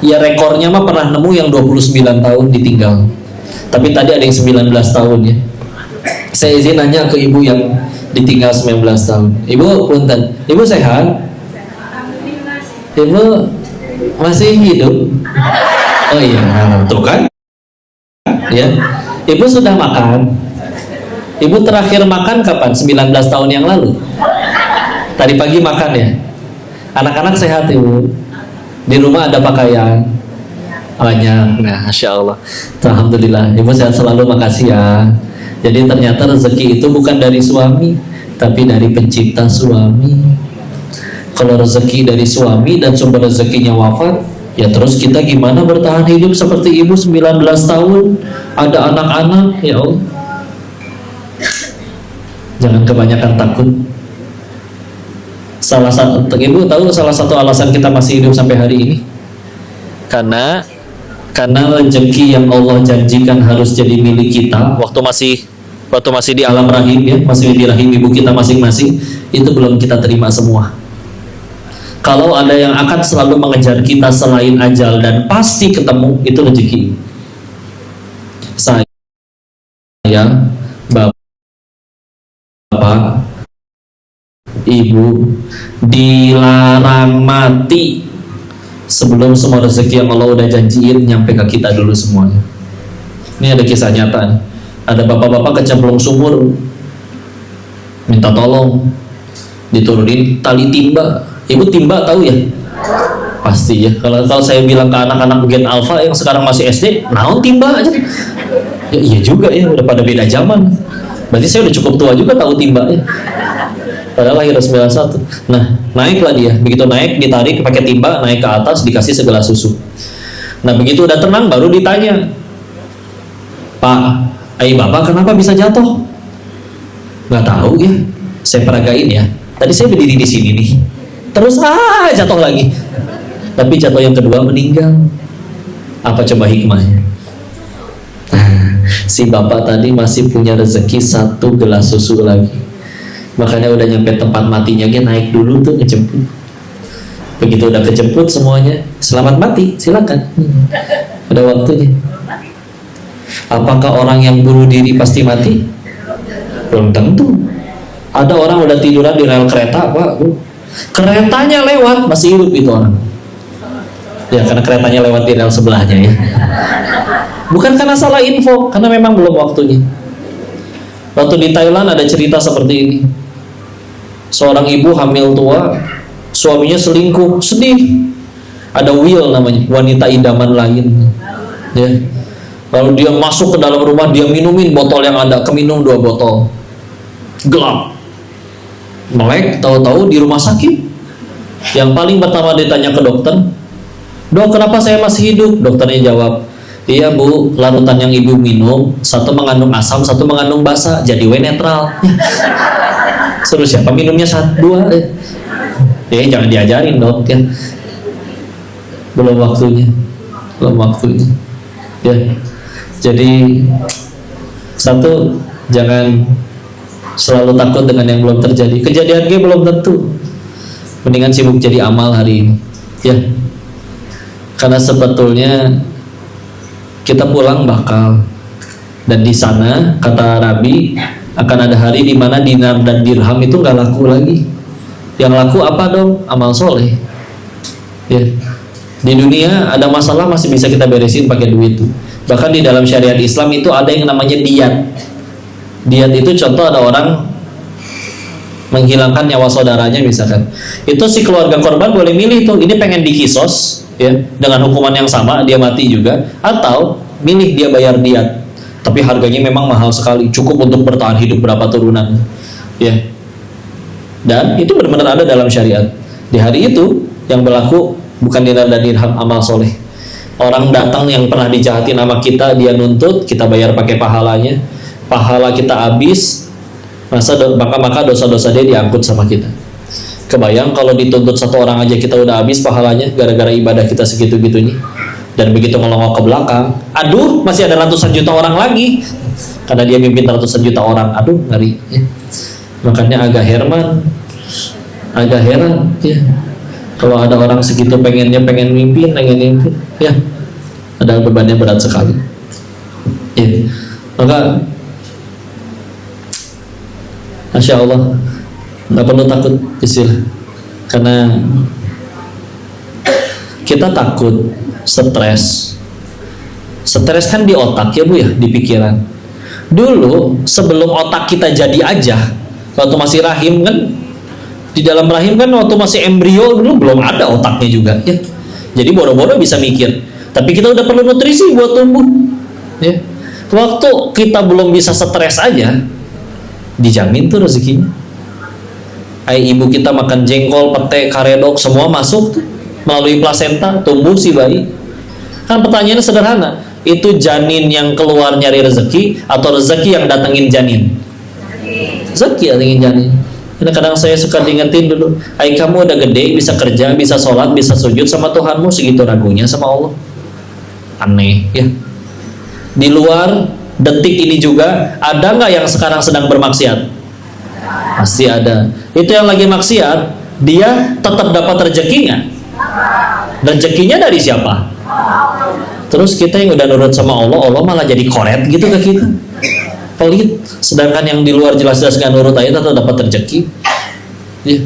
Ya rekornya mah pernah nemu yang 29 tahun ditinggal. Tapi tadi ada yang 19 tahun ya. Saya izin nanya ke ibu yang ditinggal 19 tahun. Ibu punten, ibu sehat? Ibu masih hidup? Oh iya, tuh kan? Ya. Ibu sudah makan? Ibu terakhir makan kapan? 19 tahun yang lalu. Tadi pagi makan ya. Anak-anak sehat ibu. Di rumah ada pakaian banyak. Nah, Masya Allah. Alhamdulillah. Ibu sehat selalu, makasih ya. Jadi ternyata rezeki itu bukan dari suami, tapi dari pencipta suami. Kalau rezeki dari suami dan sumber rezekinya wafat, ya terus kita gimana bertahan hidup seperti ibu 19 tahun, ada anak-anak, ya Allah. Jangan kebanyakan takut. Ibu tahu salah satu alasan kita masih hidup sampai hari ini? Karena rezeki yang Allah janjikan harus jadi milik kita waktu masih di alam rahim ya, masih di rahim ibu kita masing-masing, itu belum kita terima semua. Kalau ada yang akan selalu mengejar kita selain ajal dan pasti ketemu, itu rezeki. Saya, bapak, ibu dilarang mati sebelum semua rezeki yang Allah udah janjiin nyampe ke kita dulu semuanya. Ini ada kisah nyata. Ada bapak-bapak kecemplung sumur, minta tolong diturunin tali timba. Ibu timba tahu ya? Pasti ya. Kalau saya bilang ke anak-anak bagian alfa yang sekarang masih SD, naon timba aja. Ya iya juga ya, udah pada beda zaman. Berarti saya udah cukup tua juga tahu timba ya. Padahal lahir 91. Nah, naiklah dia. Begitu naik, ditarik pakai timba, naik ke atas, dikasih segelas susu. Nah, begitu udah tenang, baru ditanya, Pak, bapak kenapa bisa jatuh? Nggak tahu ya. Saya peragain ya. Tadi saya berdiri di sini nih. Terus jatuh lagi. Tapi jatuh yang kedua meninggal. Apa coba hikmahnya? Si bapak tadi masih punya rezeki satu gelas susu lagi. Makanya udah nyampe tempat matinya, dia naik dulu tuh ngejemput. Begitu udah kejemput semuanya, selamat mati, silakan. Udah waktunya. Apakah orang yang bunuh diri pasti mati? Belum tentu. Ada orang udah tiduran di rel kereta, Pak. Keretanya lewat, masih hidup itu orang. Ya karena keretanya lewat di rel sebelahnya ya. Bukan karena salah info, karena memang belum waktunya. Waktu di Thailand ada cerita seperti ini. Seorang ibu hamil tua, suaminya selingkuh, sedih. Ada Will namanya, wanita idaman lain. Ya. Lalu dia masuk ke dalam rumah, dia minumin botol yang ada, keminum 2 botol. Gelap. Melek, tahu-tahu di rumah sakit. Yang paling pertama ditanya ke dokter, "Dok, kenapa saya masih hidup?" Dokternya jawab, "Iya bu, larutan yang ibu minum satu mengandung asam, satu mengandung basa, jadi netral." Suruh siapa minumnya 1, 2? Ya jangan diajarin dong ya. Belum waktunya. Ya. Jadi satu, jangan selalu takut dengan yang belum terjadi. Kejadian belum tentu. Mendingan sibuk jadi amal hari ini. Ya. Karena sebetulnya kita pulang bakal, dan di sana kata Nabi akan ada hari di mana dinar dan dirham itu nggak laku lagi. Yang laku apa dong? Amal soleh. Ya. Di dunia ada masalah masih bisa kita beresin pakai duit itu. Bahkan di dalam syariat Islam itu ada yang namanya diyat. Diyat itu contoh ada orang menghilangkan nyawa saudaranya misalkan. Itu si keluarga korban boleh milih tuh, ini pengen dikisos ya dengan hukuman yang sama, dia mati juga, atau milih dia bayar diyat. Tapi harganya memang mahal sekali, cukup untuk bertahan hidup berapa turunan ya. Dan itu benar-benar ada dalam syariat. Di hari itu yang berlaku bukan dinar dan dirham, amal soleh. Orang datang yang pernah dijahatin sama kita, dia nuntut, kita bayar pakai pahalanya. Pahala kita habis, maka dosa-dosa dia diangkut sama kita. Kebayang kalau dituntut 1 orang aja kita udah habis pahalanya gara-gara ibadah kita segitu-gitunya. Dan begitu ngelongok ke belakang, aduh masih ada ratusan juta orang lagi, karena dia mimpin ratusan juta orang. Aduh ngeri ya. Makanya agak heran ya. Kalau ada orang segitu pengen mimpin, ya, padahal bebannya berat sekali. Ya. Maka Masya Allah, nggak perlu takut istilah, karena kita takut stres kan di otak ya Bu ya, di pikiran. Dulu sebelum otak kita jadi aja, waktu masih rahim kan, di dalam rahim kan waktu masih embrio dulu belum ada otaknya juga ya. Jadi boro-boro bisa mikir, tapi kita udah perlu nutrisi buat tumbuh ya. Waktu kita belum bisa stres aja, dijamin tuh rezekinya. Ibu kita makan jengkol, pete, karedok, semua masuk tuh melalui plasenta, tumbuh si bayi. Kan pertanyaannya sederhana, itu janin yang keluar nyari rezeki atau rezeki yang datengin janin? Rezeki yang datengin janin. Karena kadang saya suka diingetin dulu, kamu udah gede, bisa kerja, bisa sholat, bisa sujud sama Tuhanmu, segitu ragunya sama Allah. Aneh ya. Di luar detik ini juga ada nggak yang sekarang sedang bermaksiat? Pasti ada. Itu yang lagi maksiat, dia tetap dapat rezekinya. Rezekinya dari siapa? Terus kita yang udah nurut sama Allah, Allah malah jadi koret gitu ke kita, pelit. Sedangkan yang di luar jelas-jelas gak nurut aja tetap dapat rezeki ya.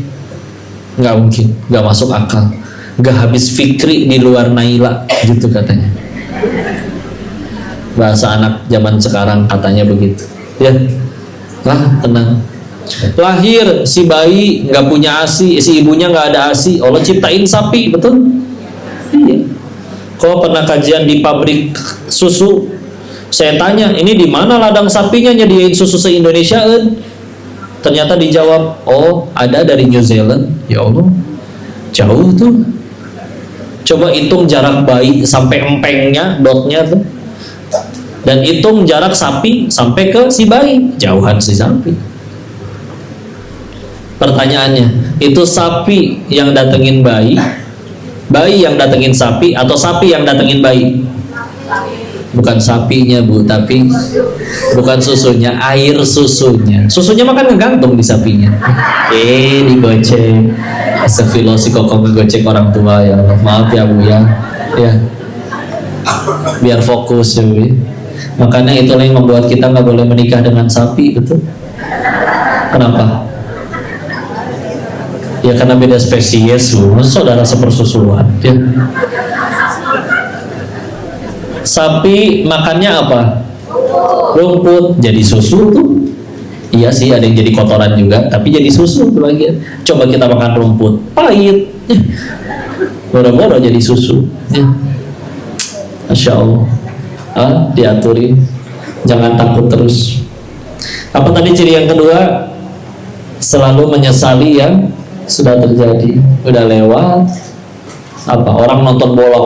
Nggak mungkin, nggak masuk akal, nggak habis fikri di luar Naila gitu katanya, bahasa anak zaman sekarang katanya begitu ya. Lah tenang, lahir si bayi nggak punya ASI, si ibunya nggak ada ASI, Allah ciptain sapi, betul? Iya. Kau pernah kajian di pabrik susu? Saya tanya, ini di mana ladang sapinya nyediain susu se-Indonesia? Ternyata dijawab, oh ada dari New Zealand. Ya Allah, jauh tuh. Coba hitung jarak bayi sampai empengnya, dotnya tuh, dan hitung jarak sapi sampai ke si bayi, jauhan si sapi. Pertanyaannya, itu sapi yang datengin bayi, bayi yang datengin sapi, atau sapi yang datengin bayi? Bukan sapinya Bu, tapi bukan susunya, air susunya. Susunya makan ngegantung di sapinya. Digocek. Astagfirullah, si kokong ngegocek orang tua ya Allah. Maaf ya Bu ya. Ya. Biar fokus ya Bu. Makanya itulah yang membuat kita nggak boleh menikah dengan sapi, betul? Kenapa? Ya karena beda spesies Bu, saudara sepersusuan ya. Sapi makannya apa? Rumput, jadi susu tuh. Iya sih, ada yang jadi kotoran juga, tapi jadi susu tuh lagi. Coba kita makan rumput, pahit ya. Boro-boro jadi susu ya. Masya Allah. Diaturin, jangan takut terus. Apa tadi ciri yang kedua? Selalu menyesali yang sudah terjadi, udah lewat. Apa orang nonton bola,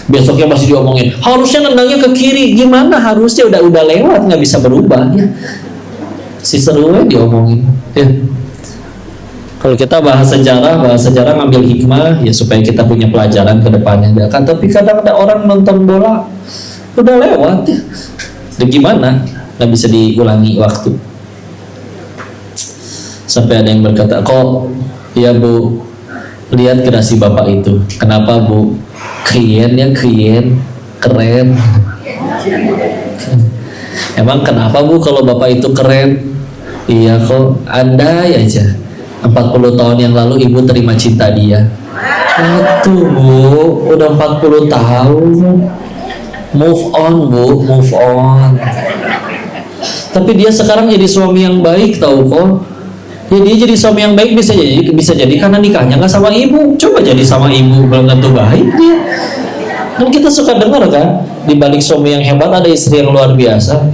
besoknya masih diomongin, harusnya nendangnya ke kiri, gimana harusnya, udah lewat, nggak bisa berubah ya. Si serunya diomongin ya. Kalau kita bahas sejarah ngambil hikmah ya, supaya kita punya pelajaran ke depannya ya kan. Tapi kadang ada orang nonton bola udah lewat ya, udah gimana, nggak bisa diulangi waktu. Sampai ada yang berkata, kok ya Bu, lihat generasi bapak itu, kenapa Bu? Keren. Emang kenapa Bu kalau bapak itu keren? Iya kok, andai aja 40 tahun yang lalu ibu terima cinta dia. Itu Bu, udah 40 tahun. Move on Bu, move on. Tapi dia sekarang jadi suami yang baik, tahu kok. Ya dia jadi suami yang baik bisa jadi karena nikahnya nggak sama ibu. Coba jadi sama ibu belum tentu baik dia. Dan kita suka dengar kan, di balik suami yang hebat ada istri yang luar biasa.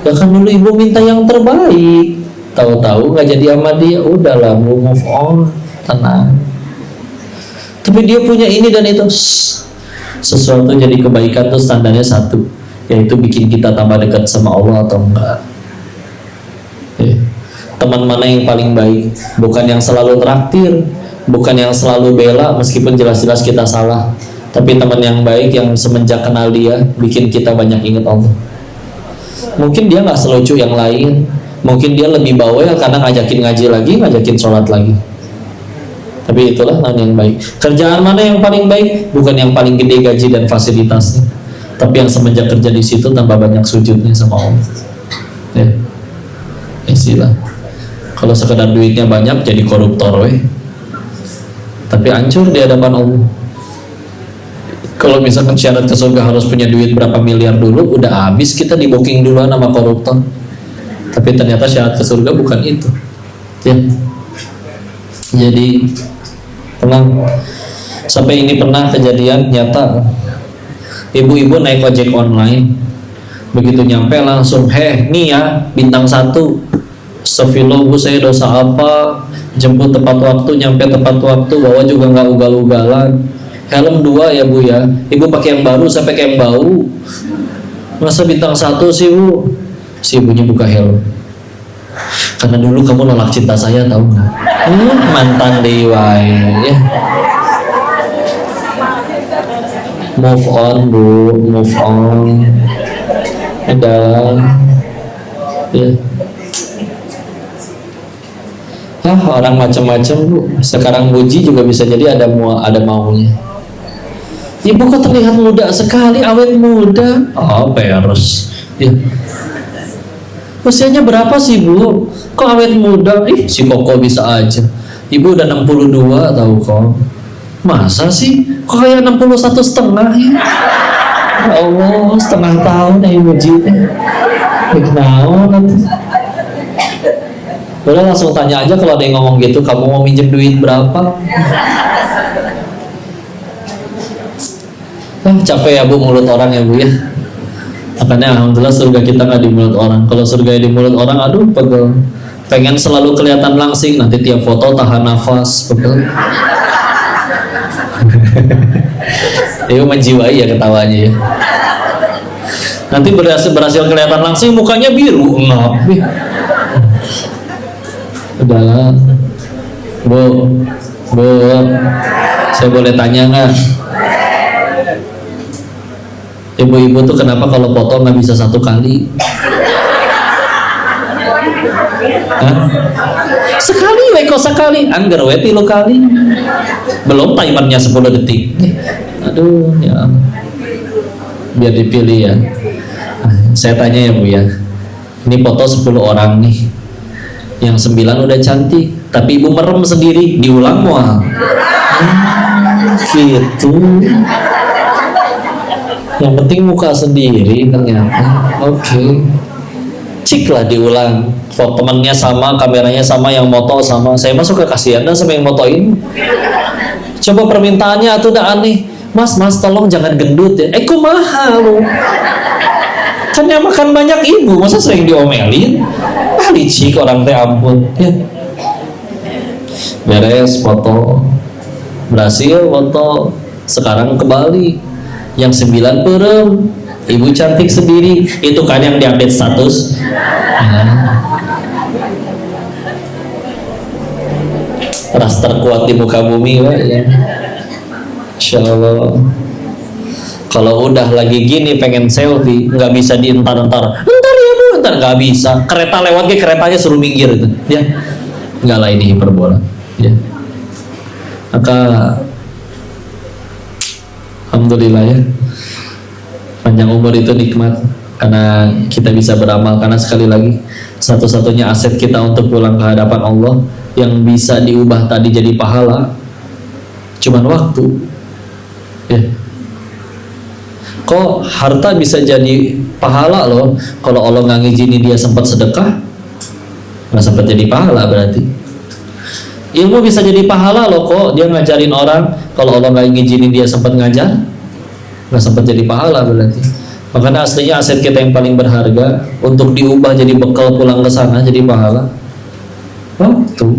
Ya kan dulu ibu minta yang terbaik, tahu-tahu nggak jadi sama dia. Udahlah, move on, tenang. Tapi dia punya ini dan itu. Sesuatu jadi kebaikan tuh standarnya satu, yaitu bikin kita tambah dekat sama Allah atau enggak. Teman mana yang paling baik? Bukan yang selalu traktir, bukan yang selalu bela meskipun jelas-jelas kita salah, tapi teman yang baik yang semenjak kenal dia bikin kita banyak ingat Allah. Mungkin dia nggak selucu yang lain, mungkin dia lebih bawel karena ngajakin ngaji lagi, ngajakin sholat lagi. Tapi itulah yang baik. Kerjaan mana yang paling baik? Bukan yang paling gede gaji dan fasilitasnya, tapi yang semenjak kerja di situ tambah banyak sujudnya sama Allah. Ya, istilah. Kalau sekedar duitnya banyak jadi koruptor, tapi hancur di hadapan Allah. Kalau misalkan syarat ke surga harus punya duit berapa miliar dulu, udah habis kita di booking duluan sama koruptor. Tapi ternyata syarat ke surga bukan itu. Ya. Jadi tenang. Sampai ini pernah kejadian nyata. Ibu-ibu naik ojek online, begitu nyampe langsung, nih ya bintang 1. Astagfirullah bu, saya dosa apa? Jemput tepat waktu, nyampe tepat waktu, bawa juga nggak ugal-ugalan. Helm 2 ya bu ya. Ibu pakai yang baru, saya pakai yang bau. Masa bintang 1 sih bu? Si ibunya buka helm. Karena dulu kamu nolak cinta saya, tahu nggak? Mantan dewa ya. Move on bu, move on. Udah ya. Orang macam-macam bu. Sekarang Muji juga bisa jadi ada maunya. Ibu kok terlihat muda sekali, awet muda. Oh beres ya. Usianya berapa sih bu? Kok awet muda? Si Koko bisa aja. Ibu udah 62 tahu kok. Masa sih? Kok kayak 61,5 ya? Ya Allah, setengah tahun ya Ibu Ji. Kenapa nanti? Udah langsung tanya aja kalau ada yang ngomong gitu, kamu mau minjem duit berapa? Capek ya bu mulut orang ya bu ya. Makanya alhamdulillah surga kita nggak di mulut orang. Kalau surga di mulut orang, aduh pegel. Pengen selalu kelihatan langsing, nanti tiap foto tahan nafas, pegel. Itu menjiwai ya ketawanya ya. Nanti berhasil kelihatan langsing, mukanya biru, ngap. Udahlah, bu, saya boleh tanya nggak? Ibu-ibu tuh kenapa kalau foto nggak bisa 1 kali? Hah? Sekali kok sekali, anggar 3 kali. Belum timernya 10 detik. Aduh ya, biar dipilih ya. Saya tanya ya bu ya, ini foto 10 orang nih, yang 9 udah cantik, tapi ibu merem sendiri, diulang mau? Gitu. Yang penting muka sendiri ternyata. Oke. Cik lah diulang. Foto temannya sama, kameranya sama, yang moto sama. Saya masuk ke kasihan sama yang motoin. Coba permintaannya tuh udah aneh. Mas tolong jangan gendut ya. Kumaha lu? Kan yang makan banyak ibu, masa sering diomelin? Licik orang teh ampun. Ya. Beres foto. Berhasil foto. Sekarang ke Bali. Yang 9 perem, ibu cantik sendiri. Itu kan yang diupdate status. Ras terkuat di muka bumi ya. Insya Allah. Kalau udah lagi gini pengen selfie, nggak bisa dientar-entar. Entar ya bu, entar nggak bisa. Kereta lewat ke keretanya suruh minggir itu, ya. Nggak lah ini hiperbola, ya. Maka alhamdulillah ya, panjang umur itu nikmat karena kita bisa beramal. Karena sekali lagi satu-satunya aset kita untuk pulang ke hadapan Allah yang bisa diubah tadi jadi pahala cuman waktu ya. Kok harta bisa jadi pahala loh? Kalau Allah nggak ngizinin dia sempat sedekah, nggak sempat jadi pahala berarti. Ilmu bisa jadi pahala loh kok, dia ngajarin orang. Kalau Allah nggak ngizinin dia sempat ngajar, nggak sempat jadi pahala berarti. Makanya aslinya aset kita yang paling berharga untuk diubah jadi bekal pulang ke sana jadi pahala waktu.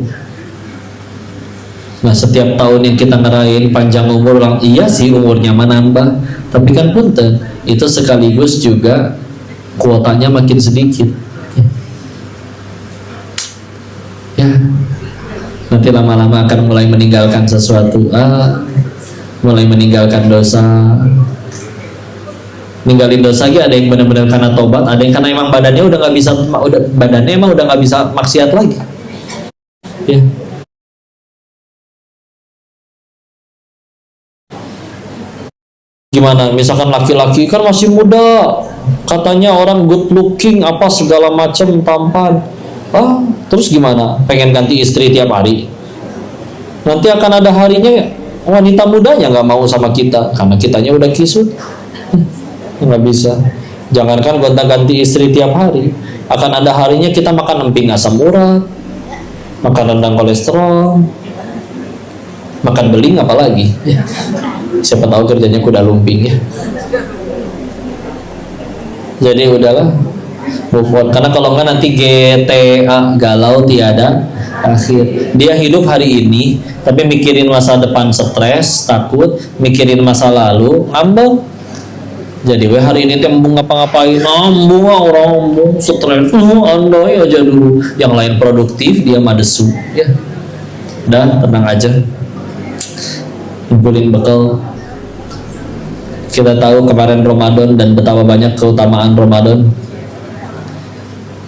Nah setiap tahun yang kita ngerayain panjang umur orang, iya sih umurnya menambah, tapi kan punten itu sekaligus juga kuotanya makin sedikit ya. Nanti lama-lama akan mulai meninggalkan sesuatu, mulai meninggalkan dosa. Ninggalin dosa lagi, ada yang benar-benar karena tobat, ada yang karena emang badannya udah nggak bisa, badannya emang udah nggak bisa maksiat lagi ya. Gimana? Misalkan laki-laki kan masih muda, katanya orang good looking, apa segala macam tampan. Terus gimana? Pengen ganti istri tiap hari? Nanti akan ada harinya wanita mudanya nggak mau sama kita karena kitanya udah kisut. Nggak bisa. Jangankan gonta-ganti istri tiap hari, akan ada harinya kita makan emping asam urat, makan rendang kolesterol, makan beling apalagi. Siapa tahu kerjanya kuda lumping ya. Jadi udahlah, move on. Karena kalau enggak nanti GTA, galau tiada akhir. Dia hidup hari ini tapi mikirin masa depan, stres, takut, mikirin masa lalu, ngambek. Jadi hari ini embung ngapa-ngapain, embung orang embung stres, andai aja dulu. Yang lain produktif, dia madesu ya. Udah, tenang aja, kumpulin bekal. Kita tahu kemarin Ramadan dan betapa banyak keutamaan Ramadan.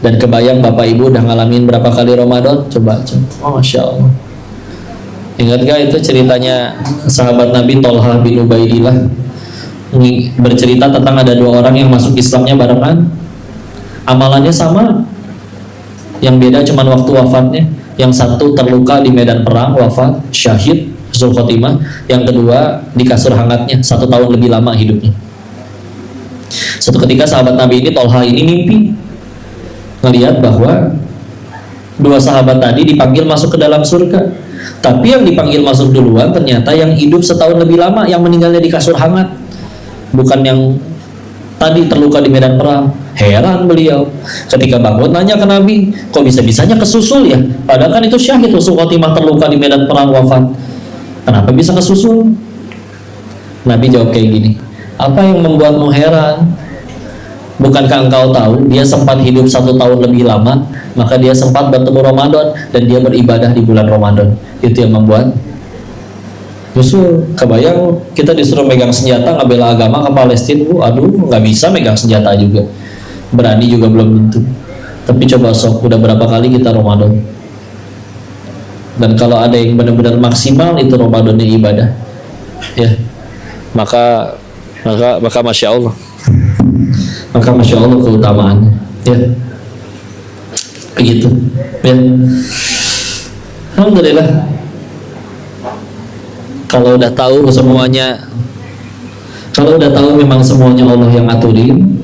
Dan kebayang Bapak Ibu udah ngalamin berapa kali Ramadan? Coba. Masya Allah. Ingat gak itu ceritanya sahabat Nabi Tolha bin Ubaidillah? Bercerita tentang ada dua orang yang masuk Islamnya barengan, amalannya sama, yang beda cuma waktu wafatnya. Yang satu terluka di medan perang, wafat syahid husnul khotimah. Yang kedua di kasur hangatnya, 1 tahun lebih lama hidupnya. Suatu ketika sahabat Nabi ini, Tolha ini, mimpi ngelihat bahwa dua sahabat tadi dipanggil masuk ke dalam surga. Tapi yang dipanggil masuk duluan ternyata yang hidup 1 tahun lebih lama, yang meninggalnya di kasur hangat, bukan yang tadi terluka di medan perang. Heran beliau ketika bangun, nanya ke Nabi, kok bisa-bisanya kesusul ya? Padahal kan itu syahid husnul khotimah, terluka di medan perang, wafat. Kenapa bisa kesusul? Nabi jawab kayak gini, apa yang membuatmu heran? Bukankah engkau tahu dia sempat hidup 1 tahun lebih lama, maka dia sempat bertemu Ramadan dan dia beribadah di bulan Ramadan. Itu yang membuat justru kebayang kita disuruh megang senjata ngebela agama ke Palestina. Aduh, nggak bisa megang senjata juga, berani juga belum tentu. Tapi coba sok, udah berapa kali kita Ramadan. Dan kalau ada yang benar-benar maksimal itu Ramadannya ibadah, ya, maka masya Allah, keutamaannya, ya, begitu, ya. Alhamdulillah. Kalau udah tahu semuanya, kalau udah tahu memang semuanya Allah yang aturin,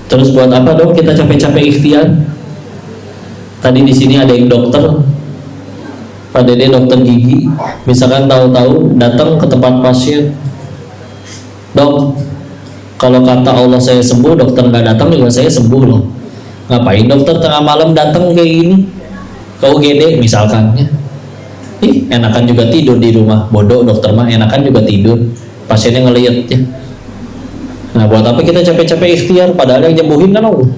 terus buat apa dong kita capek-capek ikhtiar? Tadi di sini ada yang dokter, Pak Dede dokter gigi, misalkan tahu-tahu datang ke tempat pasien, dok, kalau kata Allah saya sembuh, dokter nggak datang juga saya sembuh loh. Ngapain dokter tengah malam datang kayak gini? Kau gede misalkan ya. Enakan juga tidur di rumah. Bodoh dokter mah, enakan juga tidur, pasiennya ngeliat ya. Nah buat apa kita capek-capek ikhtiar padahal yang nyembuhin kan Allah.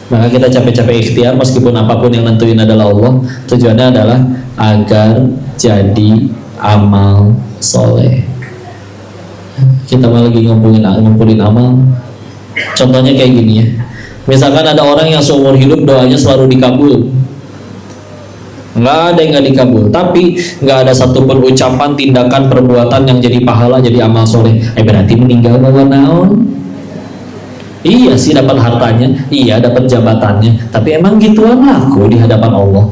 Maka kita capek-capek ikhtiar meskipun apapun yang nentuin adalah Allah. Tujuannya adalah agar jadi amal soleh. Kita malah lagi ngumpulin amal. Contohnya kayak gini ya, misalkan ada orang yang seumur hidup doanya selalu dikabul, nggak ada yang nggak dikabul, tapi nggak ada satupun ucapan, tindakan, perbuatan yang jadi pahala, jadi amal soleh. Berarti meninggal bawa naon? Iya sih dapat hartanya, iya dapat jabatannya, tapi emang gituan laku di hadapan Allah.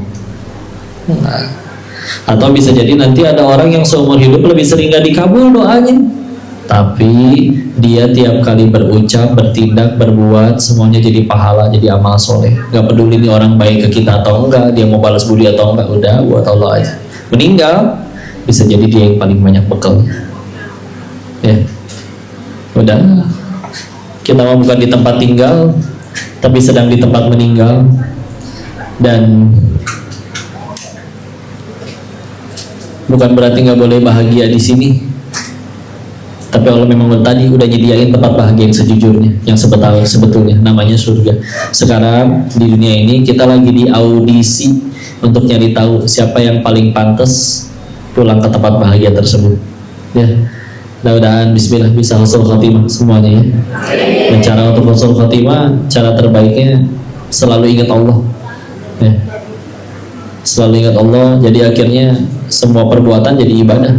Atau bisa jadi nanti ada orang yang seumur hidup lebih sering nggak dikabul doanya, tapi dia tiap kali berucap, bertindak, berbuat semuanya jadi pahala, jadi amal soleh. Gak peduli nih orang baik ke kita atau enggak, dia mau balas budi atau enggak, udah buat Allah aja. Meninggal bisa jadi dia yang paling banyak bekalnya. Ya, udah. Kita mau bukan di tempat tinggal, tapi sedang di tempat meninggal. Dan bukan berarti nggak boleh bahagia di sini. Tapi Allah memang tadi udah nyediain tempat bahagia yang sejujurnya, yang sebetulnya namanya surga. Sekarang di dunia ini kita lagi di audisi untuk nyari tahu siapa yang paling pantas pulang ke tempat bahagia tersebut. Ya, mudah-mudahan Bismillah bisa husnul khotimah semuanya ya. Dan cara untuk husnul khotimah, cara terbaiknya selalu ingat Allah. Ya, selalu ingat Allah. Jadi akhirnya semua perbuatan jadi ibadah.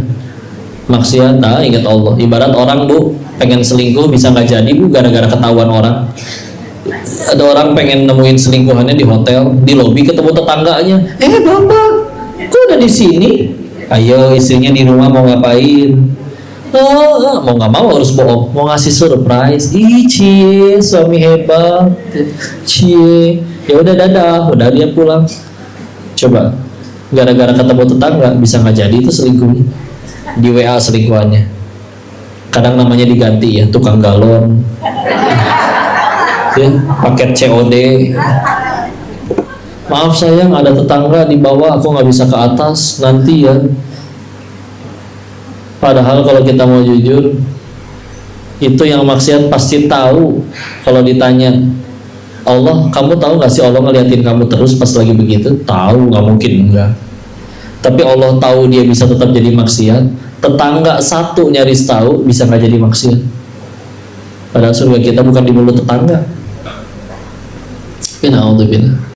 maksiat, nah ingat Allah. Ibarat orang bu pengen selingkuh bisa nggak jadi bu gara-gara ketahuan orang. Ada orang pengen nemuin selingkuhannya di hotel, di lobi ketemu tetangganya, bapak, kok udah di sini? Ayo, istrinya di rumah mau ngapain? Mau nggak mau harus bohong, mau ngasih surprise. Ih, cie, suami hebat, cie. Ya udah dadah, udah dia pulang. Coba, gara-gara ketemu tetangga bisa nggak jadi itu selingkuhnya. Di WA selingkuhannya. Kadang namanya diganti ya, tukang galon. Ya, paket COD. Maaf sayang, ada tetangga di bawah, aku nggak bisa ke atas, nanti ya. Padahal kalau kita mau jujur, itu yang maksiat pasti tahu. Kalau ditanya, Allah, kamu tahu nggak sih Allah ngeliatin kamu terus pas lagi begitu? Tahu, nggak mungkin enggak. Tapi Allah tahu dia bisa tetap jadi maksiat. Tetangga satu nyaris tahu bisa nggak jadi maksiat. Padahal surga kita bukan di mulut tetangga. Naudzubillah.